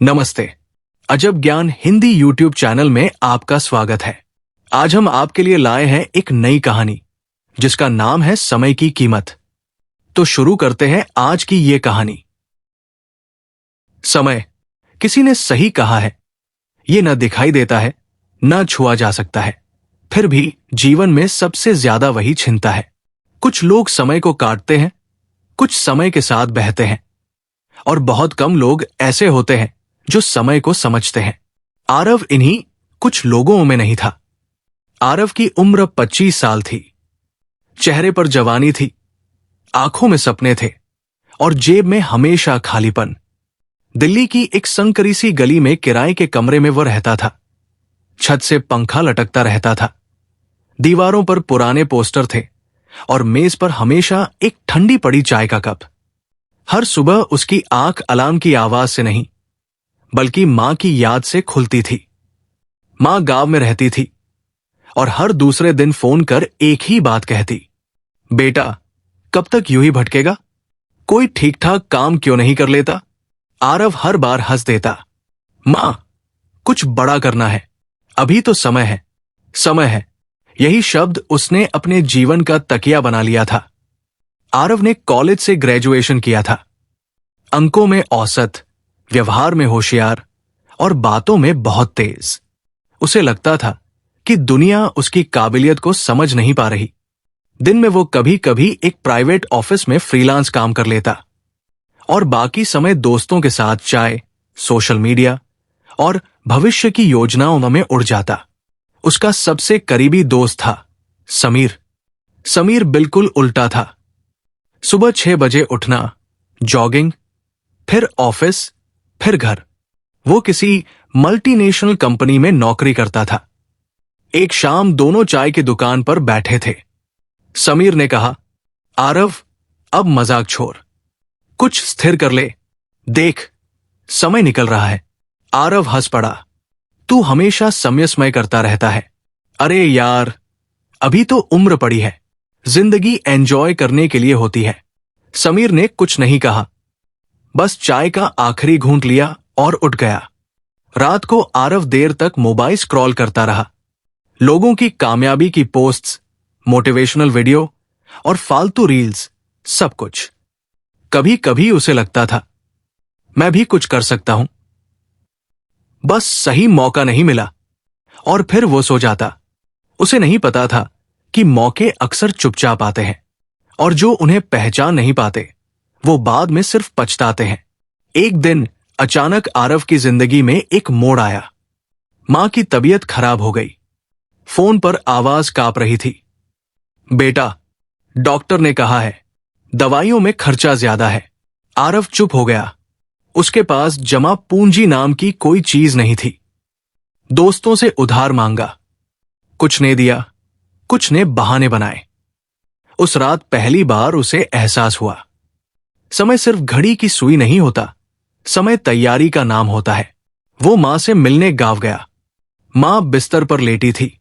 नमस्ते। अजब ज्ञान हिंदी यूट्यूब चैनल में आपका स्वागत है। आज हम आपके लिए लाए हैं एक नई कहानी जिसका नाम है समय की कीमत। तो शुरू करते हैं आज की ये कहानी। समय, किसी ने सही कहा है, ये न दिखाई देता है, न छुआ जा सकता है, फिर भी जीवन में सबसे ज्यादा वही छीनता है। कुछ लोग समय को काटते हैं, कुछ समय के साथ बहते हैं, और बहुत कम लोग ऐसे होते हैं जो समय को समझते हैं। आरव इन्हीं कुछ लोगों में नहीं था। आरव की उम्र 25 साल थी। चेहरे पर जवानी थी, आंखों में सपने थे और जेब में हमेशा खालीपन। दिल्ली की एक संकरी सी गली में किराए के कमरे में वो रहता था। छत से पंखा लटकता रहता था, दीवारों पर पुराने पोस्टर थे और मेज पर हमेशा एक ठंडी पड़ी चाय का कप। हर सुबह उसकी आंख अलार्म की आवाज से नहीं बल्कि मां की याद से खुलती थी। मां गांव में रहती थी और हर दूसरे दिन फोन कर एक ही बात कहती, बेटा कब तक यूं ही भटकेगा, कोई ठीक ठाक काम क्यों नहीं कर लेता। आरव हर बार हंस देता, मां कुछ बड़ा करना है, अभी तो समय है, समय है। यही शब्द उसने अपने जीवन का तकिया बना लिया था। आरव ने कॉलेज से ग्रेजुएशन किया था। अंकों में औसत, व्यवहार में होशियार और बातों में बहुत तेज। उसे लगता था कि दुनिया उसकी काबिलियत को समझ नहीं पा रही। दिन में वो कभी कभी एक प्राइवेट ऑफिस में फ्रीलांस काम कर लेता और बाकी समय दोस्तों के साथ चाय, सोशल मीडिया और भविष्य की योजनाओं में उड़ जाता। उसका सबसे करीबी दोस्त था समीर। समीर बिल्कुल उल्टा था। सुबह 6 बजे उठना, जॉगिंग, फिर ऑफिस, फिर घर। वो किसी मल्टीनेशनल कंपनी में नौकरी करता था। एक शाम दोनों चाय की दुकान पर बैठे थे। समीर ने कहा, आरव अब मजाक छोड़, कुछ स्थिर कर ले, देख समय निकल रहा है। आरव हंस पड़ा, तू हमेशा समय करता रहता है। अरे यार, अभी तो उम्र पड़ी है, जिंदगी एंजॉय करने के लिए होती है। समीर ने कुछ नहीं कहा, बस चाय का आखिरी घूंट लिया और उठ गया। रात को आरव देर तक मोबाइल स्क्रॉल करता रहा। लोगों की कामयाबी की पोस्ट्स, मोटिवेशनल वीडियो और फालतू रील्स, सब कुछ। कभी कभी उसे लगता था, मैं भी कुछ कर सकता हूं, बस सही मौका नहीं मिला, और फिर वो सो जाता। उसे नहीं पता था कि मौके अक्सर चुपचाप आते हैं और जो उन्हें पहचान नहीं पाते वो बाद में सिर्फ पछताते हैं। एक दिन अचानक आरव की जिंदगी में एक मोड़ आया। मां की तबीयत खराब हो गई। फोन पर आवाज कांप रही थी, बेटा डॉक्टर ने कहा है दवाइयों में खर्चा ज्यादा है। आरव चुप हो गया। उसके पास जमा पूंजी नाम की कोई चीज नहीं थी। दोस्तों से उधार मांगा, कुछ ने दिया, कुछ ने बहाने बनाए। उस रात पहली बार उसे एहसास हुआ, समय सिर्फ घड़ी की सुई नहीं होता, समय तैयारी का नाम होता है। वो मां से मिलने गांव गया। मां बिस्तर पर लेटी थी,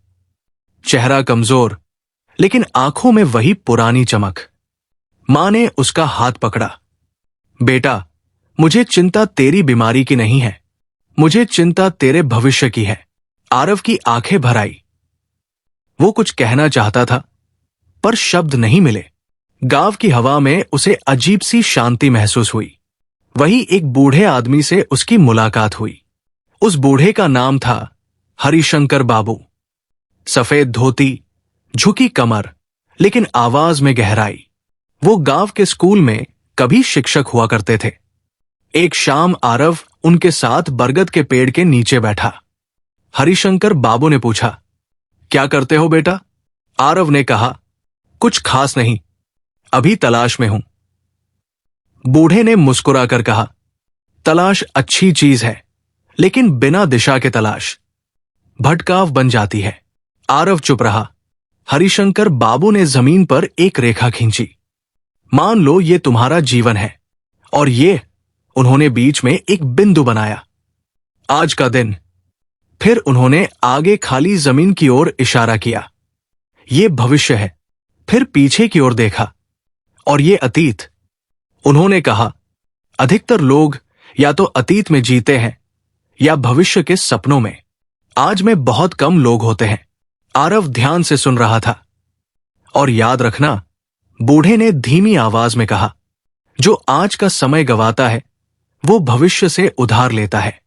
चेहरा कमजोर लेकिन आंखों में वही पुरानी चमक। मां ने उसका हाथ पकड़ा, बेटा मुझे चिंता तेरी बीमारी की नहीं है, मुझे चिंता तेरे भविष्य की है। आरव की आंखें भर आई। वो कुछ कहना चाहता था पर शब्द नहीं मिले। गांव की हवा में उसे अजीब सी शांति महसूस हुई। वही एक बूढ़े आदमी से उसकी मुलाकात हुई। उस बूढ़े का नाम था हरिशंकर बाबू। सफेद धोती, झुकी कमर, लेकिन आवाज में गहराई। वो गांव के स्कूल में कभी शिक्षक हुआ करते थे। एक शाम आरव उनके साथ बरगद के पेड़ के नीचे बैठा। हरिशंकर बाबू ने पूछा, क्या करते हो बेटा? आरव ने कहा, कुछ खास नहीं, अभी तलाश में हूं। बूढ़े ने मुस्कुराकर कहा, तलाश अच्छी चीज है, लेकिन बिना दिशा के तलाश भटकाव बन जाती है। आरव चुप रहा। हरिशंकर बाबू ने जमीन पर एक रेखा खींची। मान लो ये तुम्हारा जीवन है, और ये, उन्होंने बीच में एक बिंदु बनाया, आज का दिन। फिर उन्होंने आगे खाली जमीन की ओर इशारा किया, ये भविष्य है। फिर पीछे की ओर देखा, और ये अतीत। उन्होंने कहा, अधिकतर लोग या तो अतीत में जीते हैं या भविष्य के सपनों में? आज में बहुत कम लोग होते हैं। आरव ध्यान से सुन रहा था। और याद रखना, बूढ़े ने धीमी आवाज में कहा, जो आज का समय गवाता है वो भविष्य से उधार लेता है,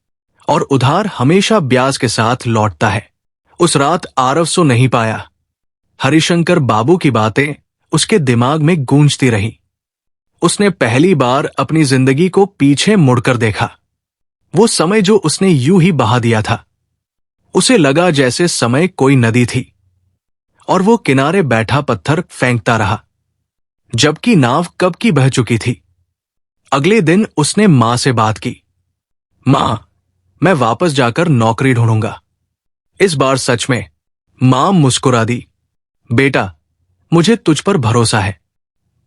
और उधार हमेशा ब्याज के साथ लौटता है। उस रात आरव सो नहीं पाया। हरिशंकर बाबू की बातें उसके दिमाग में गूंजती रही। उसने पहली बार अपनी जिंदगी को पीछे मुड़कर देखा। वो समय जो उसने यूं ही बहा दिया था। उसे लगा जैसे समय कोई नदी थी और वो किनारे बैठा पत्थर फेंकता रहा, जबकि नाव कब की बह चुकी थी। अगले दिन उसने मां से बात की। मां, मैं वापस जाकर नौकरी ढूंढूंगा। इस बार सच में। मां मुस्कुरा दी। बेटा, मुझे तुझ पर भरोसा है।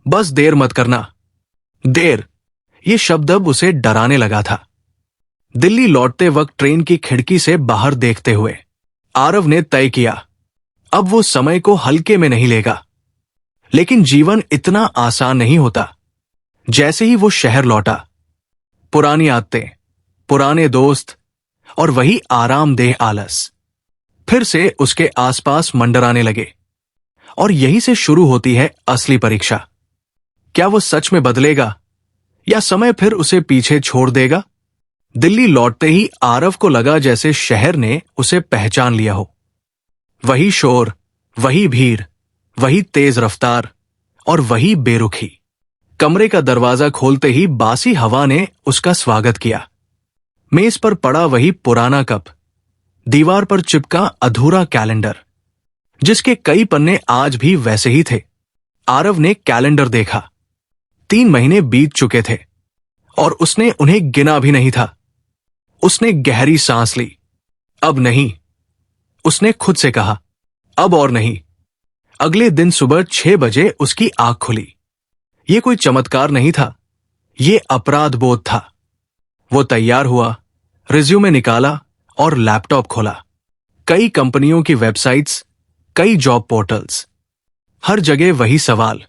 बस देर मत करना। देर, ये शब्द अब उसे डराने लगा था। दिल्ली लौटते वक्त ट्रेन की खिड़की से बाहर देखते हुए आरव ने तय किया, अब वो समय को हल्के में नहीं लेगा। लेकिन जीवन इतना आसान नहीं होता। जैसे ही वो शहर लौटा, पुरानी आदतें, पुराने दोस्त और वही आरामदेह आलस फिर से उसके आसपास मंडराने लगे। और यहीं से शुरू होती है असली परीक्षा। क्या वो सच में बदलेगा या समय फिर उसे पीछे छोड़ देगा? दिल्ली लौटते ही आरव को लगा जैसे शहर ने उसे पहचान लिया हो। वही शोर, वही भीड़, वही तेज रफ्तार और वही बेरुखी। कमरे का दरवाजा खोलते ही बासी हवा ने उसका स्वागत किया। मेज पर पड़ा वही पुराना कप, दीवार पर चिपका अधूरा कैलेंडर, जिसके कई पन्ने आज भी वैसे ही थे। आरव ने कैलेंडर देखा। 3 महीने बीत चुके थे और उसने उन्हें गिना भी नहीं था। उसने गहरी सांस ली। अब नहीं, उसने खुद से कहा, अब और नहीं। अगले दिन सुबह 6 बजे उसकी आंख खुली। ये कोई चमत्कार नहीं था, ये अपराध बोध था। वो तैयार हुआ, रिज्यूमे निकाला और लैपटॉप खोला। कई कंपनियों की वेबसाइट्स, कई जॉब पोर्टल्स, हर जगह वही सवाल,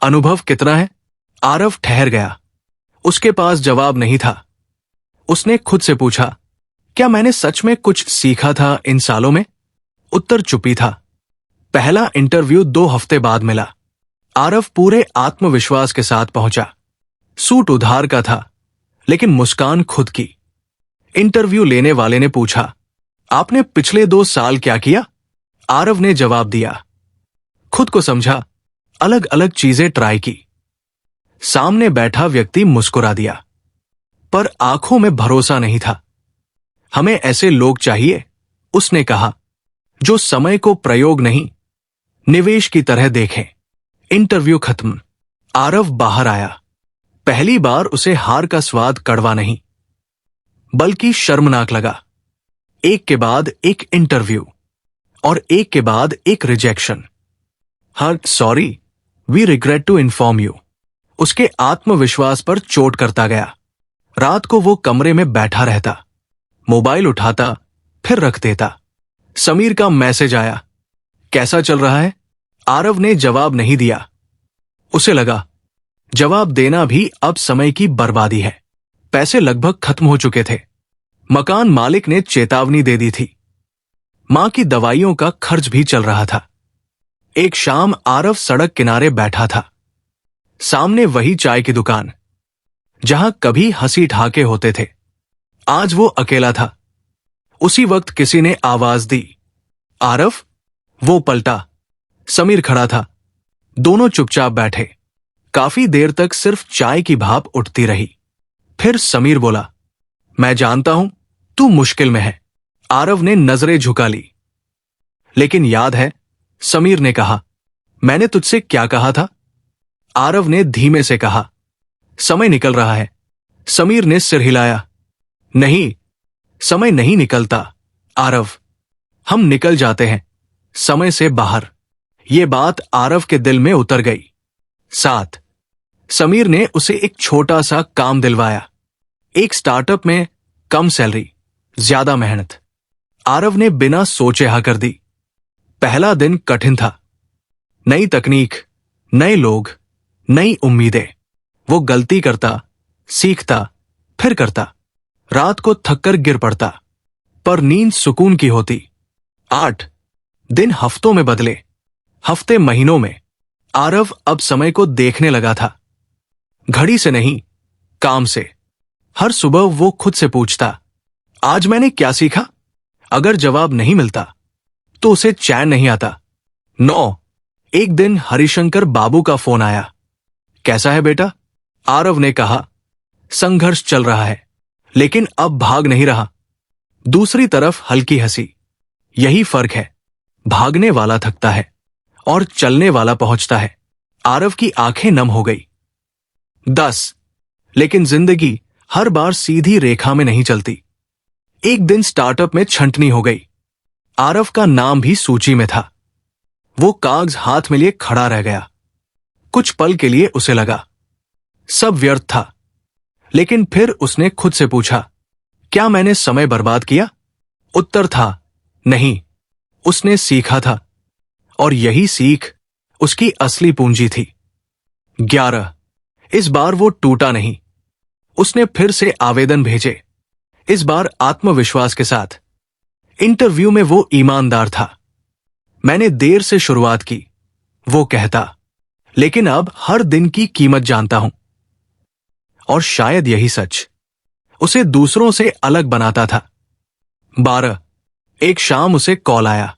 अनुभव कितना है? आरव ठहर गया। उसके पास जवाब नहीं था। उसने खुद से पूछा, क्या मैंने सच में कुछ सीखा था इन सालों में? उत्तर चुप्पी था। पहला इंटरव्यू 2 हफ्ते बाद मिला। आरव पूरे आत्मविश्वास के साथ पहुंचा। सूट उधार का था, लेकिन मुस्कान खुद की। इंटरव्यू लेने वाले ने पूछा, आपने पिछले 2 साल क्या किया? आरव ने जवाब दिया, खुद को समझा, अलग अलग चीजें ट्राई की। सामने बैठा व्यक्ति मुस्कुरा दिया, पर आंखों में भरोसा नहीं था। हमें ऐसे लोग चाहिए, उसने कहा, जो समय को प्रयोग नहीं, निवेश की तरह देखें। इंटरव्यू खत्म। आरव बाहर आया। पहली बार उसे हार का स्वाद कड़वा नहीं, बल्कि शर्मनाक लगा। एक के बाद एक इंटरव्यू और एक के बाद एक रिजेक्शन। हाँ, sorry, we regret to inform you. उसके आत्मविश्वास पर चोट करता गया। रात को वो कमरे में बैठा रहता, मोबाइल उठाता फिर रख देता। समीर का मैसेज आया, कैसा चल रहा है? आरव ने जवाब नहीं दिया। उसे लगा, जवाब देना भी अब समय की बर्बादी है। पैसे लगभग खत्म हो चुके थे। मकान मालिक ने चेतावनी दे दी थी। मां की दवाइयों का खर्च भी चल रहा था। एक शाम आरव सड़क किनारे बैठा था। सामने वही चाय की दुकान, जहां कभी हंसी ठहाके होते थे। आज वो अकेला था। उसी वक्त किसी ने आवाज दी, आरव। वो पलटा। समीर खड़ा था। दोनों चुपचाप बैठे। काफी देर तक सिर्फ चाय की भाप उठती रही। फिर समीर बोला, मैं जानता हूं तू मुश्किल में है। आरव ने नजरें झुका ली। लेकिन याद है, समीर ने कहा, मैंने तुझसे क्या कहा था? आरव ने धीमे से कहा, समय निकल रहा है। समीर ने सिर हिलाया, नहीं, समय नहीं निकलता आरव, हम निकल जाते हैं समय से बाहर। ये बात आरव के दिल में उतर गई। 7 समीर ने उसे एक छोटा सा काम दिलवाया। एक स्टार्टअप में कम सैलरी, ज्यादा मेहनत। आरव ने बिना सोचे हाँ कर दी। पहला दिन कठिन था। नई तकनीक, नए लोग, नई उम्मीदें। वो गलती करता, सीखता, फिर करता। रात को थककर गिर पड़ता, पर नींद सुकून की होती। 8 दिन हफ्तों में बदले, हफ्ते महीनों में। आरव अब समय को देखने लगा था, घड़ी से नहीं, काम से। हर सुबह वो खुद से पूछता, आज मैंने क्या सीखा? अगर जवाब नहीं मिलता तो उसे चैन नहीं आता। 9 एक दिन हरिशंकर बाबू का फोन आया। कैसा है बेटा? आरव ने कहा, संघर्ष चल रहा है, लेकिन अब भाग नहीं रहा। दूसरी तरफ हल्की हंसी। यही फर्क है, भागने वाला थकता है और चलने वाला पहुंचता है। आरव की आंखें नम हो गई। 10 लेकिन जिंदगी हर बार सीधी रेखा में नहीं चलती। एक दिन स्टार्टअप में छंटनी हो गई। आरव का नाम भी सूची में था। वो कागज हाथ में लिए खड़ा रह गया। कुछ पल के लिए उसे लगा सब व्यर्थ था, लेकिन फिर उसने खुद से पूछा, क्या मैंने समय बर्बाद किया? उत्तर था नहीं, उसने सीखा था, और यही सीख उसकी असली पूंजी थी। 11 इस बार वो टूटा नहीं। उसने फिर से आवेदन भेजे, इस बार आत्मविश्वास के साथ। इंटरव्यू में वो ईमानदार था। मैंने देर से शुरुआत की, वो कहता, लेकिन अब हर दिन की कीमत जानता हूं। और शायद यही सच उसे दूसरों से अलग बनाता था। 12 एक शाम उसे कॉल आया,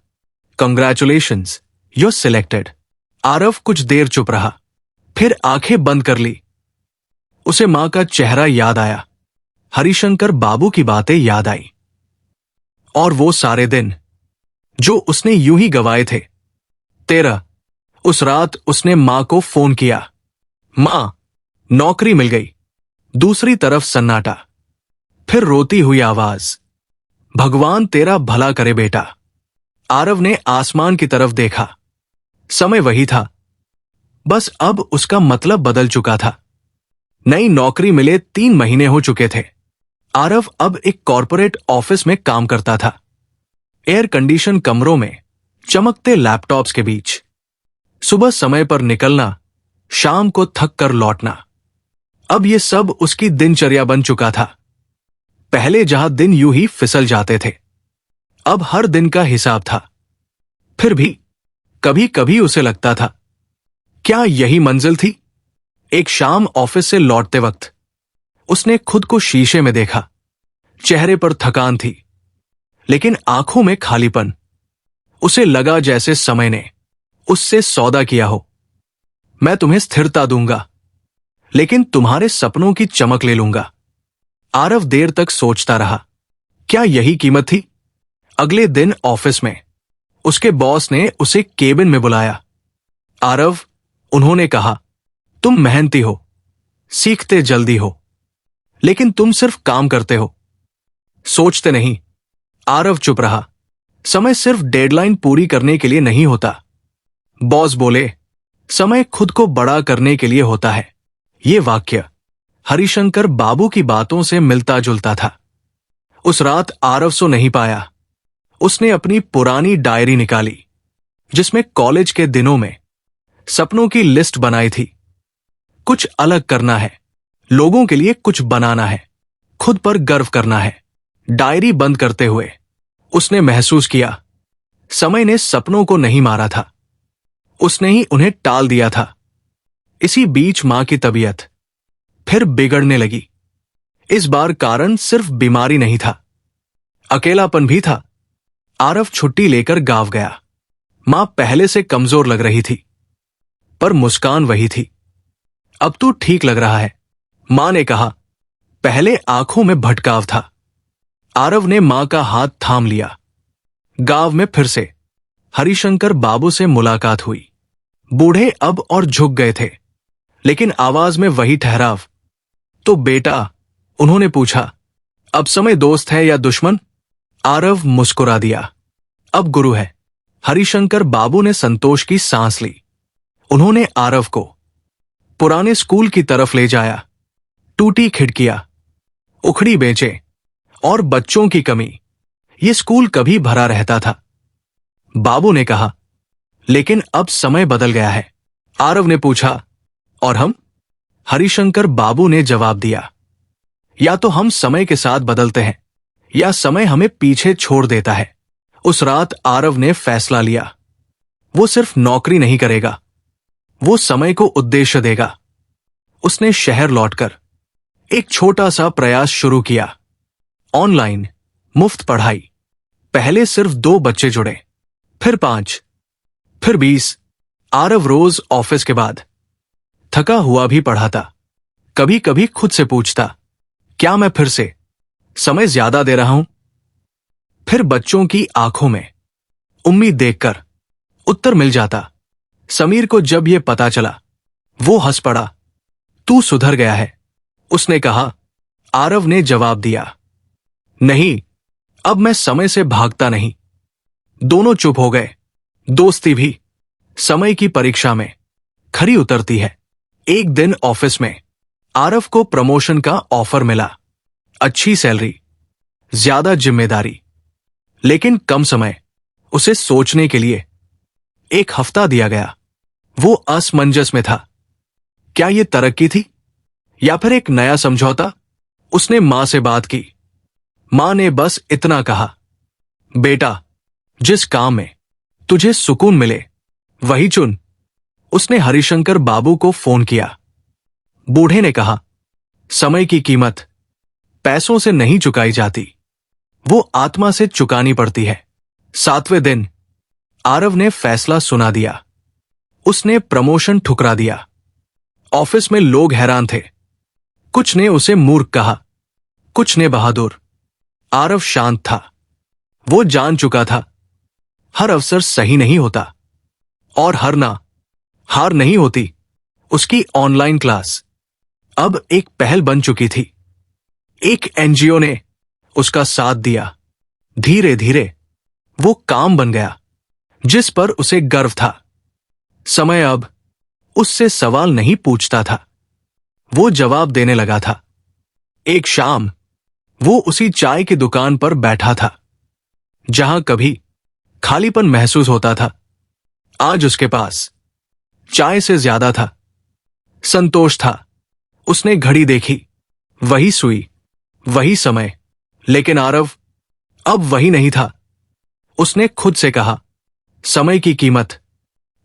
कंग्रेचुलेशंस, यू सिलेक्टेड। आरव कुछ देर चुप रहा, फिर आंखें बंद कर ली। उसे मां का चेहरा याद आया, हरिशंकर बाबू की बातें याद आई, और वो सारे दिन जो उसने यूं ही गवाए थे। 13 उस रात उसने मां को फोन किया, मां, नौकरी मिल गई। दूसरी तरफ सन्नाटा, फिर रोती हुई आवाज, भगवान तेरा भला करे बेटा। आरव ने आसमान की तरफ देखा। समय वही था, बस अब उसका मतलब बदल चुका था। नई नौकरी मिले 3 महीने हो चुके थे। आरव अब एक कॉरपोरेट ऑफिस में काम करता था, एयर कंडीशन कमरों में, चमकते लैपटॉप्स के बीच। सुबह समय पर निकलना, शाम को थक कर लौटना। अब ये सब उसकी दिनचर्या बन चुका था। पहले जहां दिन यूं ही फिसल जाते थे, अब हर दिन का हिसाब था। फिर भी कभी कभी उसे लगता था, क्या यही मंजिल थी? एक शाम ऑफिस से लौटते वक्त उसने खुद को शीशे में देखा। चेहरे पर थकान थी, लेकिन आंखों में खालीपन। उसे लगा जैसे समय ने उससे सौदा किया हो, मैं तुम्हें स्थिरता दूंगा, लेकिन तुम्हारे सपनों की चमक ले लूंगा। आरव देर तक सोचता रहा, क्या यही कीमत थी? अगले दिन ऑफिस में उसके बॉस ने उसे केबिन में बुलाया। आरव, उन्होंने कहा, तुम मेहनती हो, सीखते जल्दी हो, लेकिन तुम सिर्फ काम करते हो, सोचते नहीं। आरव चुप रहा। समय सिर्फ डेडलाइन पूरी करने के लिए नहीं होता। बॉस बोले, समय खुद को बड़ा करने के लिए होता है। ये वाक्य हरिशंकर बाबू की बातों से मिलता जुलता था। उस रात आरव सो नहीं पाया। उसने अपनी पुरानी डायरी निकाली, जिसमें कॉलेज के दिनों में सपनों की लिस्ट बनाई थी। कुछ अलग करना है, लोगों के लिए कुछ बनाना है, खुद पर गर्व करना है। डायरी बंद करते हुए उसने महसूस किया, समय ने सपनों को नहीं मारा था, उसने ही उन्हें टाल दिया था। इसी बीच मां की तबीयत फिर बिगड़ने लगी। इस बार कारण सिर्फ बीमारी नहीं था, अकेलापन भी था। आरव छुट्टी लेकर गांव गया। मां पहले से कमजोर लग रही थी, पर मुस्कान वही थी। अब तो ठीक लग रहा है, मां ने कहा। पहले आंखों में भटकाव था। आरव ने मां का हाथ थाम लिया। गांव में फिर से हरिशंकर बाबू से मुलाकात हुई। बूढ़े अब और झुक गए थे, लेकिन आवाज में वही ठहराव। तो बेटा, उन्होंने पूछा, अब समय दोस्त है या दुश्मन? आरव मुस्कुरा दिया, अब गुरु है। हरिशंकर बाबू ने संतोष की सांस ली। उन्होंने आरव को पुराने स्कूल की तरफ ले जाया। टूटी खिड़कियां, उखड़ी बेंचें और बच्चों की कमी। ये स्कूल कभी भरा रहता था। बाबू ने कहा, लेकिन अब समय बदल गया है। आरव ने पूछा, और हम? हरिशंकर बाबू ने जवाब दिया, या तो हम समय के साथ बदलते हैं या समय हमें पीछे छोड़ देता है। उस रात आरव ने फैसला लिया। वो सिर्फ नौकरी नहीं करेगा, वो समय को उद्देश्य देगा। उसने शहर लौटकर एक छोटा सा प्रयास शुरू किया। ऑनलाइन मुफ्त पढ़ाई। पहले सिर्फ 2 बच्चे जुड़े, फिर 5, फिर 20। आरव रोज ऑफिस के बाद थका हुआ भी पढ़ाता। कभी कभी खुद से पूछता, क्या मैं फिर से समय ज्यादा दे रहा हूं? फिर बच्चों की आंखों में उम्मीद देखकर उत्तर मिल जाता। समीर को जब यह पता चला, वो हंस पड़ा। तू सुधर गया है, उसने कहा। आरव ने जवाब दिया, नहीं, अब मैं समय से भागता नहीं। दोनों चुप हो गए। दोस्ती भी समय की परीक्षा में खरी उतरती है। एक दिन ऑफिस में आरव को प्रमोशन का ऑफर मिला। अच्छी सैलरी, ज्यादा जिम्मेदारी, लेकिन कम समय। उसे सोचने के लिए 1 हफ्ता दिया गया। वो असमंजस में था। क्या यह तरक्की थी या फिर एक नया समझौता? उसने मां से बात की। मां ने बस इतना कहा, बेटा, जिस काम में तुझे सुकून मिले वही चुन। उसने हरिशंकर बाबू को फोन किया। बूढ़े ने कहा, समय की कीमत पैसों से नहीं चुकाई जाती, वो आत्मा से चुकानी पड़ती है। 7वें दिन आरव ने फैसला सुना दिया। उसने प्रमोशन ठुकरा दिया। ऑफिस में लोग हैरान थे। कुछ ने उसे मूर्ख कहा, कुछ ने बहादुर। आरव शांत था। वो जान चुका था, हर अवसर सही नहीं होता और हार नहीं होती। उसकी ऑनलाइन क्लास अब एक पहल बन चुकी थी। एक एनजीओ ने उसका साथ दिया। धीरे धीरे वो काम बन गया जिस पर उसे गर्व था। समय अब उससे सवाल नहीं पूछता था, वो जवाब देने लगा था। एक शाम वो उसी चाय की दुकान पर बैठा था जहां कभी खालीपन महसूस होता था। आज उसके पास चाय से ज्यादा था, संतोष था। उसने घड़ी देखी, वही सुई, वही समय, लेकिन आरव अब वही नहीं था। उसने खुद से कहा, समय की कीमत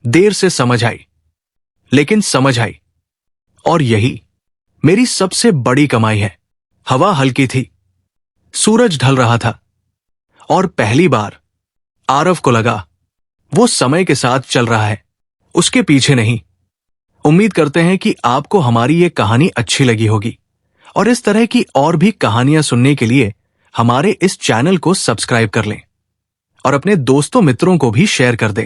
देर से समझ आई, लेकिन समझ आई, और यही मेरी सबसे बड़ी कमाई है। हवा हल्की थी, सूरज ढल रहा था, और पहली बार आरव को लगा वो समय के साथ चल रहा है, उसके पीछे नहीं। उम्मीद करते हैं कि आपको हमारी ये कहानी अच्छी लगी होगी, और इस तरह की और भी कहानियां सुनने के लिए हमारे इस चैनल को सब्सक्राइब कर लें और अपने दोस्तों मित्रों को भी शेयर कर दें।